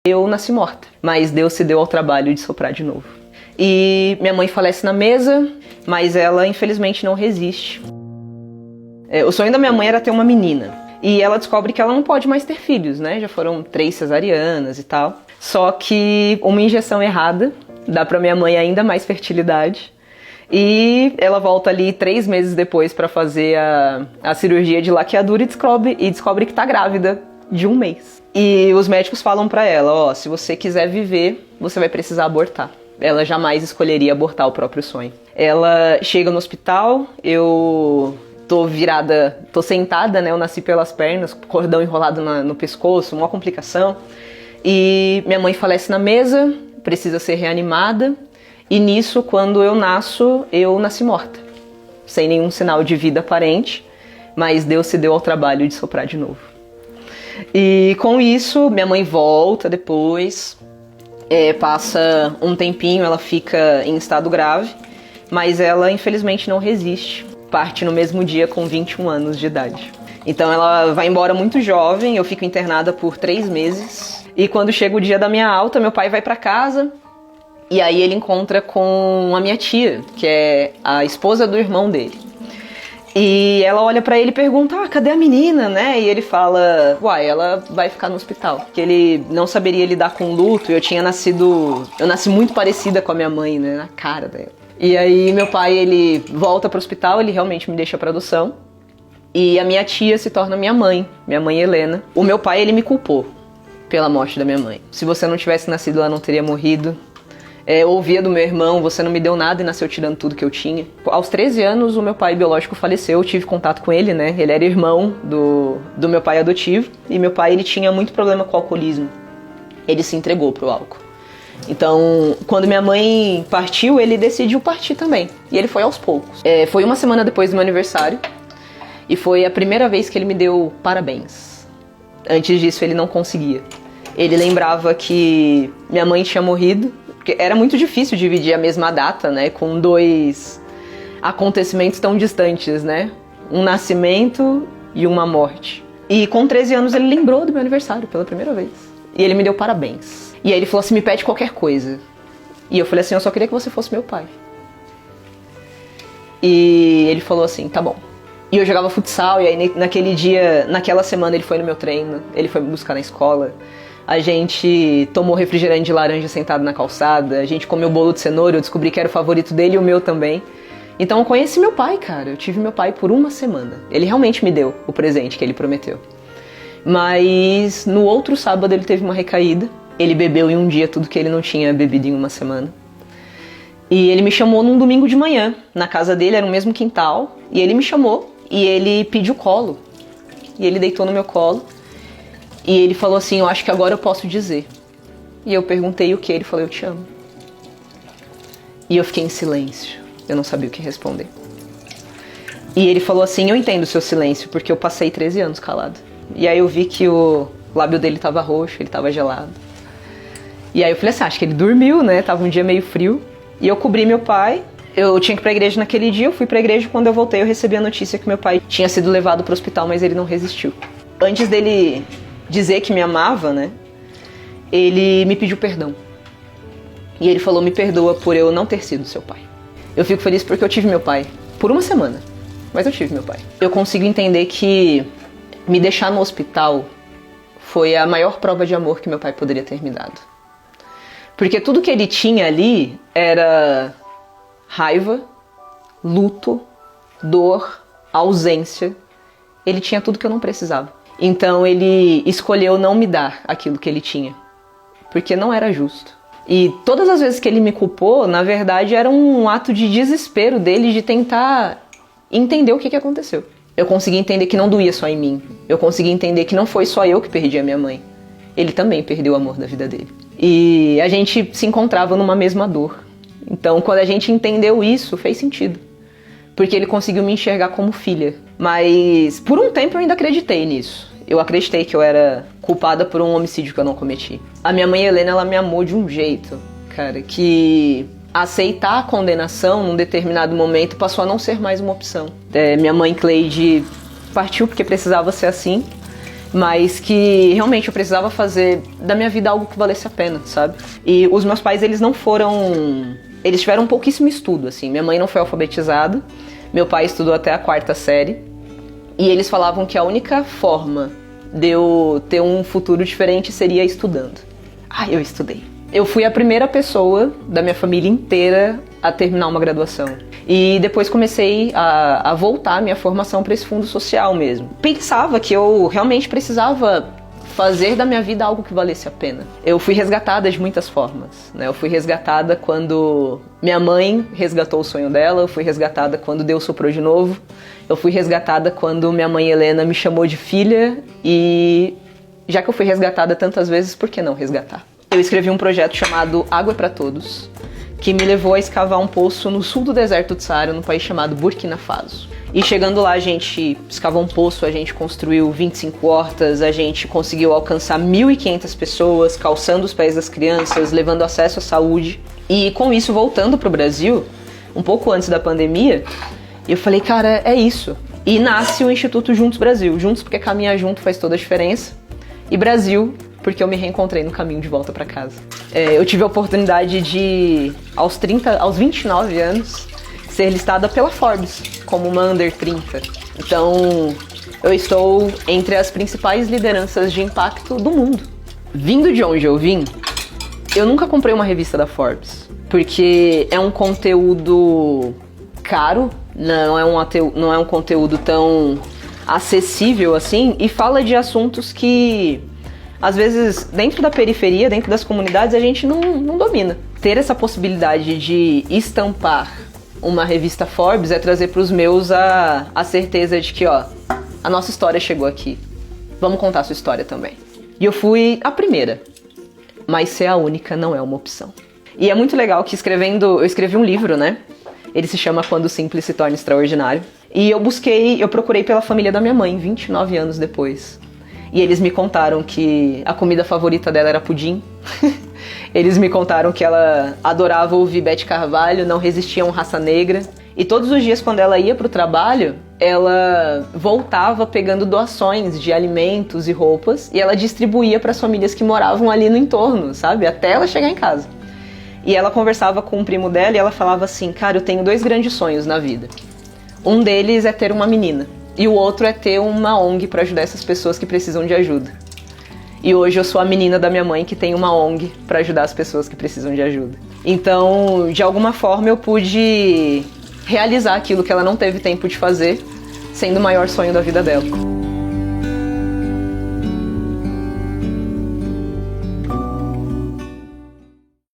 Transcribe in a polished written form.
Eu nasci morta, mas Deus se deu ao trabalho de soprar de novo. E minha mãe falece na mesa, mas ela infelizmente não resiste. O sonho da minha mãe era ter uma menina. E ela descobre que ela não pode mais ter filhos, né? Já foram 3 cesarianas e tal. Só que uma injeção errada dá pra minha mãe ainda mais fertilidade. E ela volta ali 3 meses depois pra fazer a cirurgia de laqueadura e descobre que tá grávida de 1 mês. E os médicos falam pra ela, ó, se você quiser viver, você vai precisar abortar. Ela jamais escolheria abortar o próprio sonho. Ela chega no hospital, eu tô sentada, né, eu nasci pelas pernas, cordão enrolado no pescoço, uma complicação. E minha mãe falece na mesa, precisa ser reanimada. E nisso, quando eu nasci morta. Sem nenhum sinal de vida aparente, mas Deus se deu ao trabalho de soprar de novo. E com isso, minha mãe volta depois, passa um tempinho, ela fica em estado grave, mas ela infelizmente não resiste. Parte no mesmo dia com 21 anos de idade. Então ela vai embora muito jovem, eu fico internada por 3 meses. E quando chega o dia da minha alta, meu pai vai pra casa. E aí ele encontra com a minha tia, que é a esposa do irmão dele. E ela olha pra ele e pergunta, cadê a menina, né? E ele fala, ela vai ficar no hospital. Porque ele não saberia lidar com o luto, eu nasci muito parecida com a minha mãe, né? Na cara dela. E aí meu pai, ele volta pro hospital, ele realmente me deixa pra adoção. E a minha tia se torna minha mãe Helena. O meu pai, ele me culpou pela morte da minha mãe. Se você não tivesse nascido, ela não teria morrido. Eu ouvia do meu irmão, você não me deu nada e nasceu tirando tudo que eu tinha. Aos 13 anos, o meu pai biológico faleceu, eu tive contato com ele, né? Ele era irmão do meu pai adotivo. E meu pai, ele tinha muito problema com o alcoolismo. Ele se entregou pro álcool. Então, quando minha mãe partiu, ele decidiu partir também. E ele foi aos poucos. Foi 1 semana depois do meu aniversário. E foi a primeira vez que ele me deu parabéns. Antes disso, ele não conseguia. Ele lembrava que minha mãe tinha morrido. Porque era muito difícil dividir a mesma data, né? Com 2 acontecimentos tão distantes, né? Um nascimento e uma morte. E com 13 anos, ele lembrou do meu aniversário pela primeira vez. E ele me deu parabéns. E aí ele falou assim, me pede qualquer coisa. E eu falei assim, eu só queria que você fosse meu pai. E ele falou assim, tá bom. E eu jogava futsal, e aí naquela semana ele foi no meu treino, ele foi me buscar na escola. A gente tomou refrigerante de laranja sentado na calçada, a gente comeu bolo de cenoura, eu descobri que era o favorito dele e o meu também. Então eu conheci meu pai, cara, eu tive meu pai por 1 semana. Ele realmente me deu o presente que ele prometeu. Mas no outro sábado ele teve uma recaída. Ele bebeu em um dia tudo que ele não tinha bebido em 1 semana. E ele me chamou num domingo de manhã. Na casa dele, era o mesmo quintal. E ele me chamou e ele pediu colo. E ele deitou no meu colo. E ele falou assim, eu acho que agora eu posso dizer. E eu perguntei o que? Ele falou, eu te amo. E eu fiquei em silêncio. Eu não sabia o que responder. E ele falou assim, eu entendo o seu silêncio, porque eu passei 13 anos calado. E aí eu vi que o lábio dele tava roxo, ele tava gelado. E aí eu falei assim, acho que ele dormiu, né? Tava um dia meio frio. E eu cobri meu pai. Eu tinha que ir pra igreja naquele dia, eu fui pra igreja. Quando eu voltei, eu recebi a notícia que meu pai tinha sido levado pro hospital, mas ele não resistiu. Antes dele dizer que me amava, né? Ele me pediu perdão. E ele falou, me perdoa por eu não ter sido seu pai. Eu fico feliz porque eu tive meu pai por 1 semana. Mas eu tive meu pai. Eu consigo entender que me deixar no hospital foi a maior prova de amor que meu pai poderia ter me dado. Porque tudo que ele tinha ali era raiva, luto, dor, ausência. Ele tinha tudo que eu não precisava. Então ele escolheu não me dar aquilo que ele tinha. Porque não era justo. E todas as vezes que ele me culpou, na verdade, era um ato de desespero dele de tentar entender o que aconteceu. Eu consegui entender que não doía só em mim. Eu consegui entender que não foi só eu que perdi a minha mãe. Ele também perdeu o amor da vida dele. E a gente se encontrava numa mesma dor. Então, quando a gente entendeu isso, fez sentido. Porque ele conseguiu me enxergar como filha. Mas, por um tempo, eu ainda acreditei nisso. Eu acreditei que eu era culpada por um homicídio que eu não cometi. A minha mãe Helena, ela me amou de um jeito, cara, que aceitar a condenação num determinado momento passou a não ser mais uma opção. Minha mãe Cleide partiu porque precisava ser assim. mas que realmente eu precisava fazer da minha vida algo que valesse a pena, sabe? E os meus pais, eles tiveram pouquíssimo estudo, assim. Minha mãe não foi alfabetizada, meu pai estudou até a 4ª série, e eles falavam que a única forma de eu ter um futuro diferente seria estudando. Eu estudei. Eu fui a primeira pessoa da minha família inteira a terminar uma graduação. E depois comecei a voltar minha formação para esse fundo social mesmo. Pensava que eu realmente precisava fazer da minha vida algo que valesse a pena. Eu fui resgatada de muitas formas, né? Eu fui resgatada quando minha mãe resgatou o sonho dela, eu fui resgatada quando Deus soprou de novo, eu fui resgatada quando minha mãe Helena me chamou de filha, e já que eu fui resgatada tantas vezes, por que não resgatar? Eu escrevi um projeto chamado Água é pra Todos, que me levou a escavar um poço no sul do deserto do Saara, num país chamado Burkina Faso. E chegando lá, a gente escavou um poço, a gente construiu 25 hortas, a gente conseguiu alcançar 1.500 pessoas, calçando os pés das crianças, levando acesso à saúde. E com isso, voltando pro Brasil, um pouco antes da pandemia, eu falei, cara, é isso. E nasce o Instituto Juntos Brasil. Juntos porque caminhar junto faz toda a diferença. E Brasil porque eu me reencontrei no caminho de volta para casa. Eu tive a oportunidade de, aos 29 anos, ser listada pela Forbes como uma Under 30. Então, eu estou entre as principais lideranças de impacto do mundo. Vindo de onde eu vim, eu nunca comprei uma revista da Forbes, porque é um conteúdo caro, não é um conteúdo tão acessível assim, e fala de assuntos que, às vezes, dentro da periferia, dentro das comunidades, a gente não domina. Ter essa possibilidade de estampar uma revista Forbes é trazer para os meus a certeza de que, a nossa história chegou aqui. Vamos contar a sua história também. E eu fui a primeira, mas ser a única não é uma opção. E é muito legal que eu escrevi um livro, né? Ele se chama Quando o Simples se Torna Extraordinário. E eu procurei pela família da minha mãe, 29 anos depois. E eles me contaram que a comida favorita dela era pudim. Eles me contaram que ela adorava ouvir Beth Carvalho, não resistia a um Raça Negra. E todos os dias, quando ela ia pro trabalho, ela voltava pegando doações de alimentos e roupas, e ela distribuía para as famílias que moravam ali no entorno, sabe? Até ela chegar em casa. E ela conversava com um primo dela e ela falava assim, cara, eu tenho 2 grandes sonhos na vida. Um deles é ter uma menina. E o outro é ter uma ONG para ajudar essas pessoas que precisam de ajuda. E hoje eu sou a menina da minha mãe que tem uma ONG para ajudar as pessoas que precisam de ajuda. Então, de alguma forma, eu pude realizar aquilo que ela não teve tempo de fazer, sendo o maior sonho da vida dela.